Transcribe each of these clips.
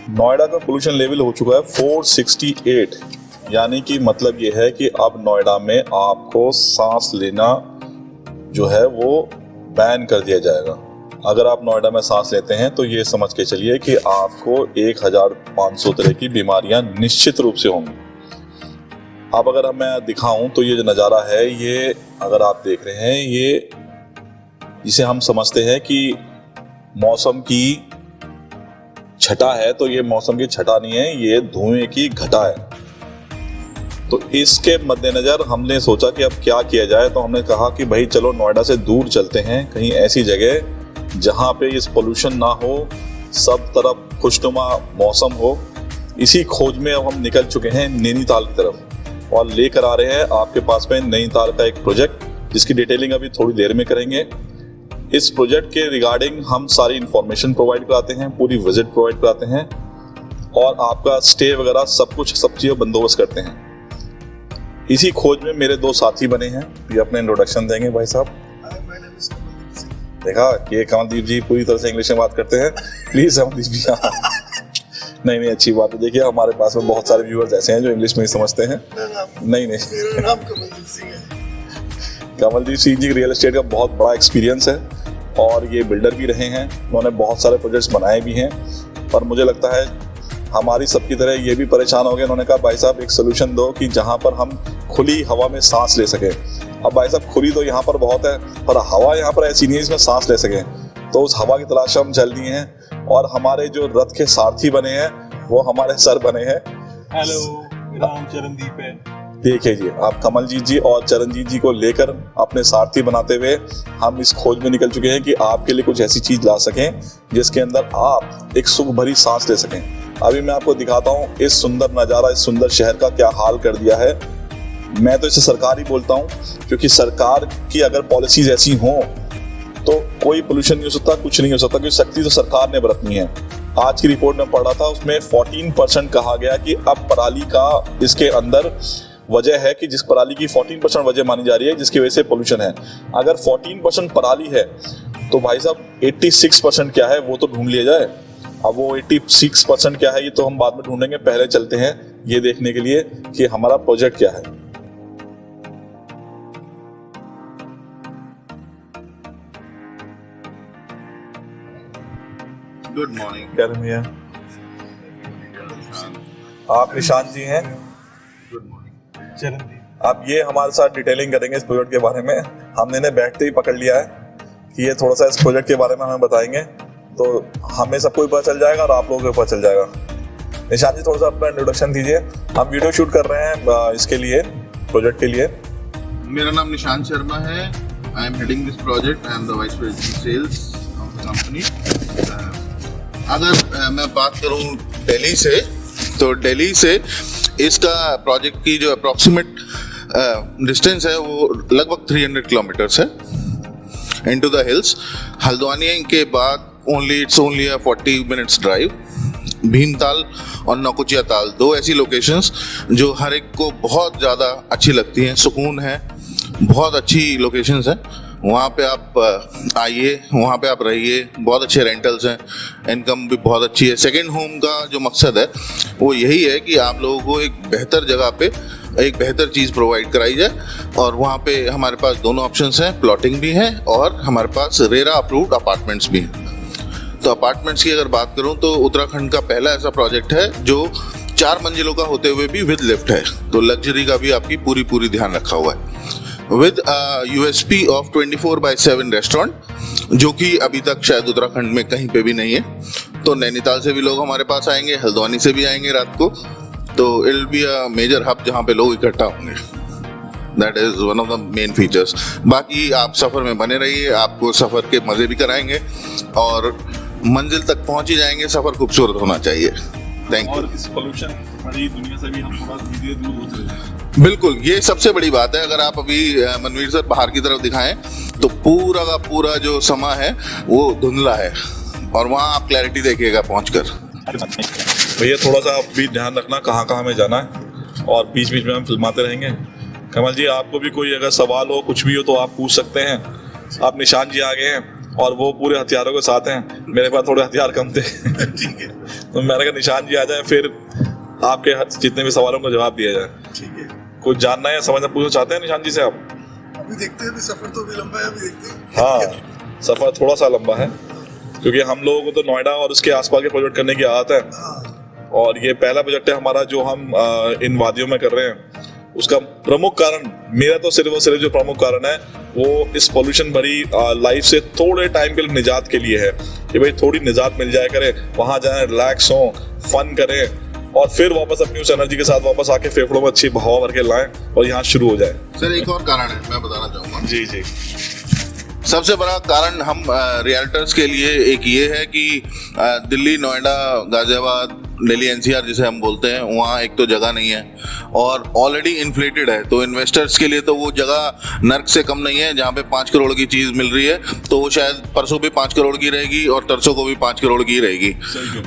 नोएडा का pollution level हो चुका है 468, यानी कि मतलब ये है कि अब नोएडा में आपको सांस लेना जो है वो बैन कर दिया जाएगा। अगर आप नोएडा में सांस लेते हैं तो ये समझ के चलिए कि आपको 1500 तरह की बीमारियां निश्चित रूप से होंगी। अब अगर मैं दिखाऊं तो ये जो नज़ारा है, ये अगर आप देख रहे हैं, ये जिसे हम समझते हैं कि मौसम की छटा है, तो ये मौसम की छटा नहीं है, ये धुएं की घटा है। तो इसके मद्देनजर हमने सोचा कि अब क्या किया जाए। तो हमने कहा कि भाई चलो नोएडा से दूर चलते हैं, कहीं ऐसी जगह जहां पे इस पोल्यूशन ना हो, सब तरफ खुशनुमा मौसम हो। इसी खोज में अब हम निकल चुके हैं नैनीताल की तरफ और लेकर आ रहे हैं आपके पास में नैनीताल का एक प्रोजेक्ट, जिसकी डिटेलिंग अभी थोड़ी देर में करेंगे। इस प्रोजेक्ट के रिगार्डिंग हम सारी इंफॉर्मेशन प्रोवाइड कराते हैं, पूरी विजिट प्रोवाइड कराते हैं और आपका स्टे वगैरह सब चीज़ें बंदोबस्त करते हैं। इसी खोज में मेरे दो साथी बने हैं, ये अपने इंट्रोडक्शन देंगे। भाई साहब, देखा कि कमलदीप जी पूरी तरह से इंग्लिश में बात करते हैं। प्लीज कमलदीप जी। नहीं, अच्छी बात है। देखिए हमारे पास में बहुत सारे व्यूअर्स ऐसे हैं जो इंग्लिश में ही समझते हैं। नहीं, मेरा नाम कमलदीप सिंह है। कमलदीप सिंह जी रियल एस्टेट का बहुत बड़ा एक्सपीरियंस है और ये बिल्डर भी रहे हैं, उन्होंने बहुत सारे प्रोजेक्ट्स बनाए भी हैं। पर मुझे लगता है हमारी सबकी तरह ये भी परेशान हो गए। उन्होंने कहा भाई साहब एक सोल्यूशन दो कि जहाँ पर हम खुली हवा में सांस ले सकें। अब भाई साहब खुली तो यहाँ पर बहुत है, पर हवा यहाँ पर ऐसी नहीं है इसमें सांस ले सकें। तो उस हवा की तलाश हम चल दिए हैं और हमारे जो रथ के सारथी बने हैं वो हमारे सर बने हैं। हेलो, मेरा नाम चरणदीप है। देखिए जी, आप कमलजीत जी और चरणजीत जी को लेकर अपने सारथी बनाते हुए हम इस खोज में निकल चुके हैं कि आपके लिए कुछ ऐसी चीज ला सकें जिसके अंदर आप एक सुख भरी सांस ले सकें। अभी मैं आपको दिखाता हूँ इस सुंदर नज़ारा, इस सुंदर शहर का क्या हाल कर दिया है। मैं तो इसे सरकार ही बोलता हूँ, क्योंकि सरकार की अगर पॉलिसीज ऐसी हों तो कोई पोल्यूशन नहीं हो सकता, कुछ नहीं हो सकता, क्योंकि सख्ती तो सरकार ने बरतनी है। आज की रिपोर्ट में पढ़ रहा था, उसमें 14% कहा गया कि अब पराली का इसके अंदर वजह है कि जिस पराली की 14% वजह मानी जा रही है जिसकी वजह से पोल्यूशन है। अगर 14% पराली है तो भाई साहब 86% क्या है वो तो ढूंढ लिया जाए। अब वो 86% क्या है ये तो हम बाद में ढूंढेंगे, पहले चलते हैं ये देखने के लिए कि हमारा प्रोजेक्ट क्या है। Good morning. क्या भैया, आप निशांत जी हैं? Good morning. चरणदीप। आप ये हमारे साथ डिटेलिंग करेंगे इस प्रोजेक्ट के बारे में। हमने इन्हें बैठते ही पकड़ लिया है कि ये थोड़ा सा इस प्रोजेक्ट के बारे में हमें बताएंगे, तो हमें सबको पता चल जाएगा और आप लोगों को पता चल जाएगा। निशांत जी थोड़ा सा अपना इंट्रोडक्शन दीजिए। हम वीडियो शूट कर रहे हैं इसके लिए, प्रोजेक्ट के लिए। मेरा नाम निशांत शर्मा है। I am heading this project. I am the vice president sales of the company. अगर मैं बात करूं दिल्ली से, तो दिल्ली से इसका प्रोजेक्ट की जो अप्रॉक्सीमेट डिस्टेंस है वो लगभग 300 किलोमीटर्स है इनटू द हिल्स। हल्द्वानी के बाद it's only a 40 minutes drive. Bhimtal और नौकुचिया ताल, दो ऐसी लोकेशंस जो हर एक को बहुत ज़्यादा अच्छी लगती हैं, सुकून है, बहुत अच्छी लोकेशंस हैं। वहाँ पे आप आइए, वहाँ पे आप रहिए, बहुत अच्छे रेंटल्स हैं, इनकम भी बहुत अच्छी है। सेकंड होम का जो मकसद है वो यही है कि आप लोगों को एक बेहतर जगह पे एक बेहतर चीज़ प्रोवाइड कराई जाए। और वहाँ पे हमारे पास दोनों ऑप्शंस हैं, प्लॉटिंग भी है और हमारे पास रेरा अप्रूव्ड अपार्टमेंट्स भी हैं। तो अपार्टमेंट्स की अगर बात करूँ तो उत्तराखंड का पहला ऐसा प्रोजेक्ट है जो 4 मंजिलों का होते हुए भी विद लिफ्ट है, तो लग्जरी का भी आपकी पूरी ध्यान रखा हुआ है। विद USP ऑफ 24/7 रेस्टोरेंट, जो कि अभी तक शायद उत्तराखंड में कहीं पे भी नहीं है। तो नैनीताल से भी लोग हमारे पास आएंगे, हल्द्वानी से भी आएंगे रात को, तो it will be a major hub जहाँ पे लोग इकट्ठा होंगे। That is one of the main features. बाकी आप सफ़र में बने रहिए, आपको सफ़र के मज़े भी कराएंगे और मंजिल तक पहुँच ही जाएंगे। सफ़र खूबसूरत होना चाहिए। Thank you. और इस पोल्यूशन बड़ी दुनिया से भी हम थोड़ा धीरे दूर होते हैं। बिल्कुल, ये सबसे बड़ी बात है। अगर आप अभी मनवीर सर बाहर की तरफ दिखाएं तो पूरा का पूरा जो समा है वो धुंधला है और वहाँ आप क्लैरिटी देखिएगा पहुँचकर। भैया थोड़ा सा आप भी ध्यान रखना कहाँ हमें जाना है और बीच बीच में हम फिल्माते रहेंगे। कमल जी, आपको भी कोई अगर सवाल हो, कुछ भी हो तो आप पूछ सकते हैं। आप निशांत जी आ गए हैं और वो पूरे हथियारों के साथ हैं, मेरे पास थोड़े हथियार कम थे। ठीक है। तो मैंने कहा निशान जी आ जाए, फिर आपके जितने भी सवालों का जवाब दिया जाए। ठीक है, कुछ जानना है, समझना, पूछना चाहते हैं निशान जी से आप? अभी देखते हैं, अभी सफर तो अभी लंबा है, अभी देखते हैं। हाँ, सफर थोड़ा सा लंबा है क्योंकि हम लोगों को तो नोएडा और उसके आसपास के प्रोजेक्ट करने की आदत है, हाँ, और ये पहला प्रोजेक्ट है हमारा जो हम इन वादियों में कर रहे हैं। उसका प्रमुख कारण, मेरा तो सिर्फ और सिर्फ जो प्रमुख कारण है वो इस पोल्यूशन भरी लाइफ से थोड़े टाइम के लिए निजात के लिए है कि भाई थोड़ी निजात मिल जाए करे, वहां जाएं, रिलैक्स हों, फन करें और फिर वापस अपनी उस एनर्जी के साथ वापस आके फेफड़ों में अच्छी हवा भर के लाएं और यहाँ शुरू हो जाए। सर एक और कारण है मैं बताना चाहूँगा। जी जी। सबसे बड़ा कारण हम रियल्टर्स के लिए एक ये है कि दिल्ली, नोएडा, गाजियाबाद, दिल्ली एनसीआर जिसे हम बोलते हैं, वहाँ एक तो जगह नहीं है और ऑलरेडी इन्फ्लेटेड है, तो इन्वेस्टर्स के लिए तो वो जगह नर्क से कम नहीं है। जहाँ पे 5 करोड़ की चीज़ मिल रही है तो वो शायद परसों भी 5 करोड़ की रहेगी और तरसों को भी 5 करोड़ की रहेगी।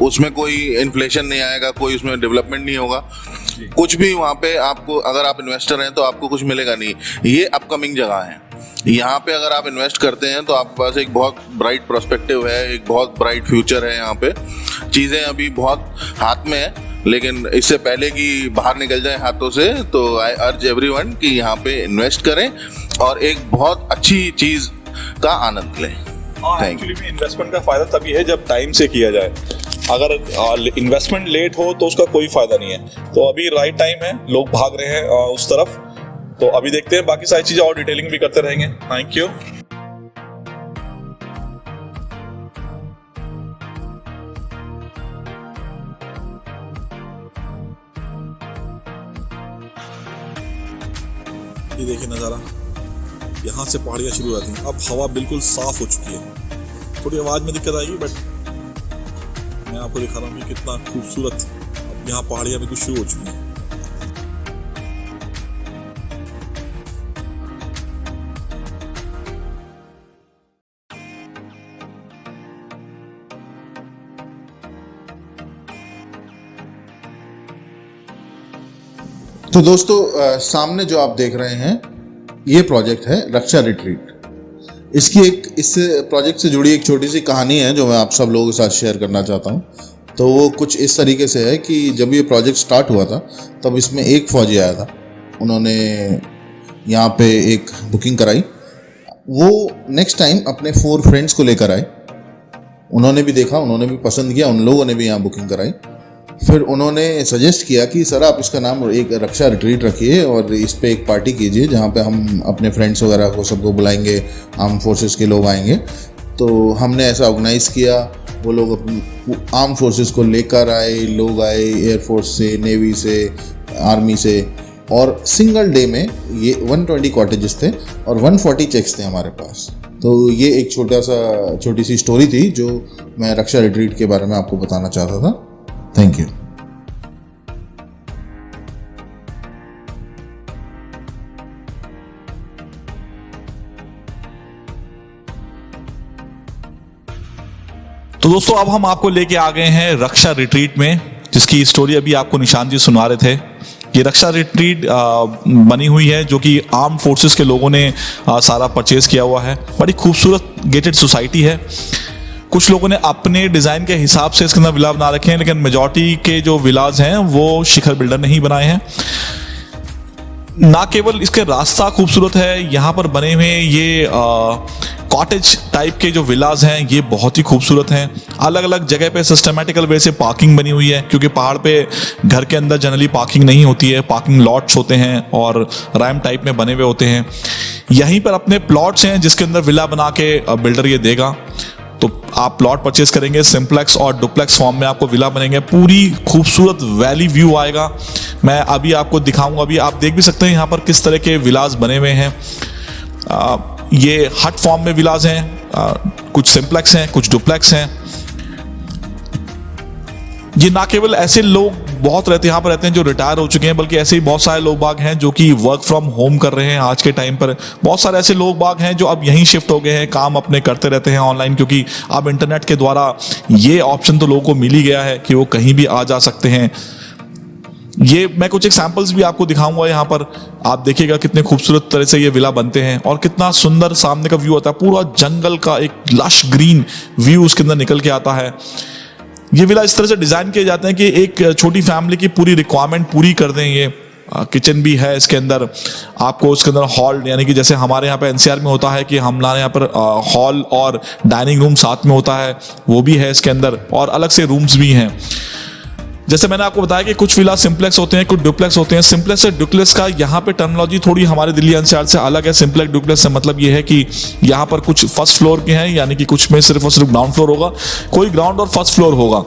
उसमें कोई इन्फ्लेशन नहीं आएगा, कोई उसमें डेवलपमेंट नहीं होगा, कुछ भी वहाँ पे आपको, अगर आप इन्वेस्टर हैं तो आपको कुछ मिलेगा नहीं। ये अपकमिंग जगह है, यहाँ पे अगर आप इन्वेस्ट करते हैं तो आपके पास एक बहुत ब्राइट प्रोस्पेक्टिव है, एक बहुत ब्राइट फ्यूचर है। यहाँ पे चीज़ें अभी बहुत हाथ में है, लेकिन इससे पहले कि बाहर निकल जाए हाथों से, तो आई अर्ज एवरीवन कि यहाँ पे इन्वेस्ट करें और एक बहुत अच्छी चीज़ का आनंद लें। एक्चुअली भी इन्वेस्टमेंट का फायदा तभी है जब टाइम से किया जाए। अगर इन्वेस्टमेंट लेट हो तो उसका कोई फायदा नहीं है। तो अभी राइट टाइम है, लोग भाग रहे हैं उस तरफ। तो अभी देखते हैं, बाकी सारी चीजें और डिटेलिंग भी करते रहेंगे। Thank you. ये देखिए नज़ारा, यहाँ से पहाड़ियाँ शुरू हो जाती हैं। अब हवा बिल्कुल साफ हो चुकी है, थोड़ी आवाज़ में दिक्कत आएगी बट मैं आपको दिखा रहा हूँ कि कितना खूबसूरत अब यहाँ पहाड़ियाँ बिल्कुल शुरू हो चुकी हैं। तो दोस्तों सामने जो आप देख रहे हैं ये प्रोजेक्ट है रक्षा रिट्रीट। इसकी एक इस प्रोजेक्ट से जुड़ी एक छोटी सी कहानी है जो मैं आप सब लोगों के साथ शेयर करना चाहता हूँ। तो वो कुछ इस तरीके से है कि जब ये प्रोजेक्ट स्टार्ट हुआ था तब इसमें एक फ़ौजी आया था, उन्होंने यहाँ पे एक बुकिंग कराई। वो नेक्स्ट टाइम अपने 4 फ्रेंड्स को लेकर आए, उन्होंने भी देखा, उन्होंने भी पसंद किया, उन लोगों ने भी यहाँ बुकिंग कराई। फिर उन्होंने सजेस्ट किया कि सर आप इसका नाम एक रक्षा रिट्रीट रखिए और इस पे एक पार्टी कीजिए जहाँ पे हम अपने फ्रेंड्स वगैरह को सबको बुलाएंगे, आर्म फोर्सेस के लोग आएंगे। तो हमने ऐसा ऑर्गेनाइज़ किया, वो लोग आर्म फोर्सेस को लेकर आए, लोग आए एयरफोर्स से, नेवी से, आर्मी से, और सिंगल डे में ये 120 कॉटेजेस थे और 140 चेक्स थे हमारे पास। तो ये एक छोटी सी स्टोरी थी जो मैं रक्षा रिट्रीट के बारे में आपको बताना चाहता था। Thank you. तो दोस्तों अब हम आपको लेके आ गए हैं रक्षा रिट्रीट में, जिसकी स्टोरी अभी आपको निशान जी सुना रहे थे। ये रक्षा रिट्रीट बनी हुई है जो कि आर्म फोर्सेस के लोगों ने सारा परचेज किया हुआ है। बड़ी खूबसूरत गेटेड सोसाइटी है। कुछ लोगों ने अपने डिज़ाइन के हिसाब से इसके अंदर विला बना रखे हैं, लेकिन मेजॉरिटी के जो विलाज हैं वो शिखर बिल्डर ने ही बनाए हैं। ना केवल इसके रास्ता खूबसूरत है, यहाँ पर बने हुए ये कॉटेज टाइप के जो विलाज हैं ये बहुत ही खूबसूरत हैं। अलग अलग जगह पे सिस्टमेटिकल वे से पार्किंग बनी हुई है, क्योंकि पहाड़ पे घर के अंदर जनरली पार्किंग नहीं होती है, पार्किंग लॉट्स होते हैं और रैम टाइप में बने हुए होते हैं। यहीं पर अपने प्लॉट्स हैं जिसके अंदर विला बना के बिल्डर ये देगा। तो आप प्लॉट परचेस करेंगे, सिंप्लेक्स और डुप्लेक्स फॉर्म में आपको विला बनेंगे, पूरी खूबसूरत वैली व्यू आएगा। मैं अभी आपको दिखाऊंगा, अभी आप देख भी सकते हैं यहाँ पर किस तरह के विलास बने हुए हैं। ये हट फॉर्म में विलास हैं, कुछ सिंप्लेक्स हैं, कुछ डुप्लेक्स हैं। ये ना केवल ऐसे लोग बहुत रहते हैं यहाँ पर रहते हैं जो रिटायर हो चुके हैं, बल्कि ऐसे ही बहुत सारे लोग बाग हैं जो कि वर्क फ्रॉम होम कर रहे हैं आज के टाइम पर। बहुत सारे ऐसे लोग बाग हैं जो अब यहीं शिफ्ट हो गए हैं, काम अपने करते रहते हैं ऑनलाइन, क्योंकि अब इंटरनेट के द्वारा ये ऑप्शन तो लोगों को मिल ही गया है कि वो कहीं भी आ जा सकते हैं। ये मैं कुछ एग्जाम्पल्स भी आपको दिखाऊंगा। यहाँ पर आप देखिएगा कितने खूबसूरत तरह से ये विला बनते हैं और कितना सुंदर सामने का व्यू आता है। पूरा जंगल का एक लश ग्रीन व्यू उसके अंदर निकल के आता है। ये विला इस तरह से डिजाइन किए जाते हैं कि एक छोटी फैमिली की पूरी रिक्वायरमेंट पूरी कर दें। ये किचन भी है इसके अंदर, आपको उसके अंदर हॉल, यानी कि जैसे हमारे यहाँ पे एनसीआर में होता है कि हमारे यहाँ पर हॉल और डाइनिंग रूम साथ में होता है, वो भी है इसके अंदर, और अलग से रूम्स भी हैं। जैसे मैंने आपको बताया कि कुछ विला सिंप्लेक्स होते हैं, कुछ डुप्लेक्स होते हैं। सिंप्लेक्स से डुप्लेक्स का यहाँ पे टर्मिनोलॉजी थोड़ी हमारे दिल्ली एनसीआर से अलग है। सिंप्लेक्स डुप्लेक्स से मतलब ये है कि यहाँ पर कुछ फर्स्ट फ्लोर के हैं, यानी कि कुछ में सिर्फ और सिर्फ ग्राउंड फ्लोर होगा, कोई ग्राउंड और फर्स्ट फ्लोर होगा।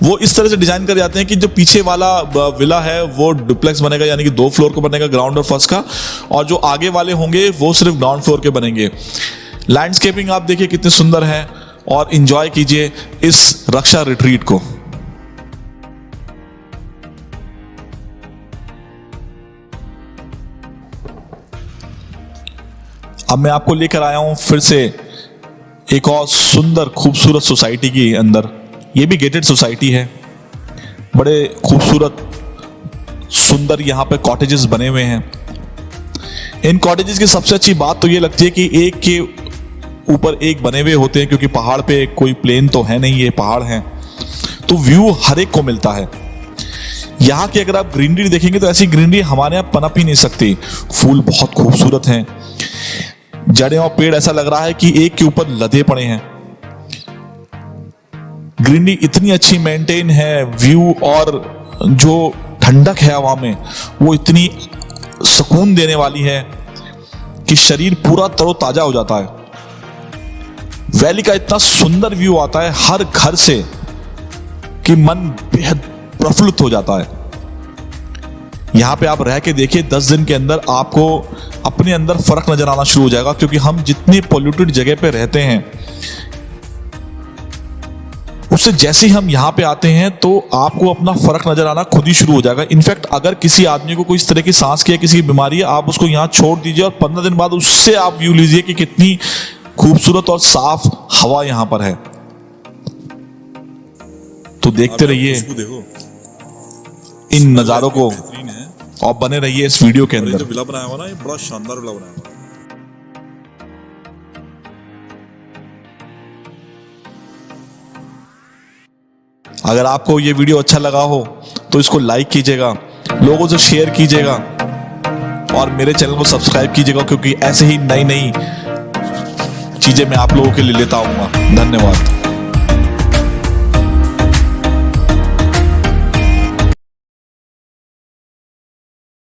वो इस तरह से डिजाइन कर जाते हैं कि जो पीछे वाला विला है वो डुप्लेक्स बनेगा, यानी कि 2 फ्लोर का बनेगा ग्राउंड और फर्स्ट का, और जो आगे वाले होंगे वो सिर्फ ग्राउंड फ्लोर के बनेंगे। लैंडस्केपिंग आप देखिए कितनी सुंदर है, और इंजॉय कीजिए इस रक्षा रिट्रीट को। अब मैं आपको लेकर आया हूं फिर से एक और सुंदर खूबसूरत सोसाइटी के अंदर। ये भी गेटेड सोसाइटी है, बड़े खूबसूरत सुंदर यहाँ पे कॉटेजेस बने हुए हैं। इन कॉटेजेस की सबसे अच्छी बात तो ये लगती है कि एक के ऊपर एक बने हुए होते हैं, क्योंकि पहाड़ पे कोई प्लेन तो है नहीं, ये पहाड़ हैं, तो व्यू हर एक को मिलता है। यहाँ की अगर आप ग्रीनरी देखेंगे तो ऐसी ग्रीनरी हमारे यहाँ पनप ही नहीं सकती। फूल बहुत खूबसूरत हैं, जड़ें और पेड़ ऐसा लग रहा है कि एक के ऊपर लदे पड़े हैं। ग्रीनरी इतनी अच्छी मेंटेन है, व्यू और जो ठंडक है हवा में वो इतनी सुकून देने वाली है कि शरीर पूरा तरोताजा हो जाता है। वैली का इतना सुंदर व्यू आता है हर घर से कि मन बेहद प्रफुल्लित हो जाता है। यहां पे आप रह के देखिए, 10 दिन के अंदर आपको अपने अंदर फर्क नजर आना शुरू हो जाएगा, क्योंकि हम जितनी पोल्यूटेड जगह पे रहते हैं उससे जैसे ही हम यहाँ पे आते हैं तो आपको अपना फर्क नजर आना खुद ही शुरू हो जाएगा। इनफैक्ट अगर किसी आदमी को कोई इस तरह की सांस की या किसी की बीमारी है, आप उसको यहाँ छोड़ दीजिए और 15 दिन बाद उससे आप व्यू लीजिए कि कितनी खूबसूरत और साफ हवा यहाँ पर है। तो देखते रहिए इन नजारों को और बने रहिए इस वीडियो के अंदर। जो विला बनाया हुआ ना, ये बड़ा शानदार विला बनाया हुआ है। अगर आपको ये वीडियो अच्छा लगा हो तो इसको लाइक कीजिएगा, लोगों से शेयर कीजिएगा और मेरे चैनल को सब्सक्राइब कीजिएगा, क्योंकि ऐसे ही नई नई चीजें मैं आप लोगों के लिए लेता आऊंगा। धन्यवाद।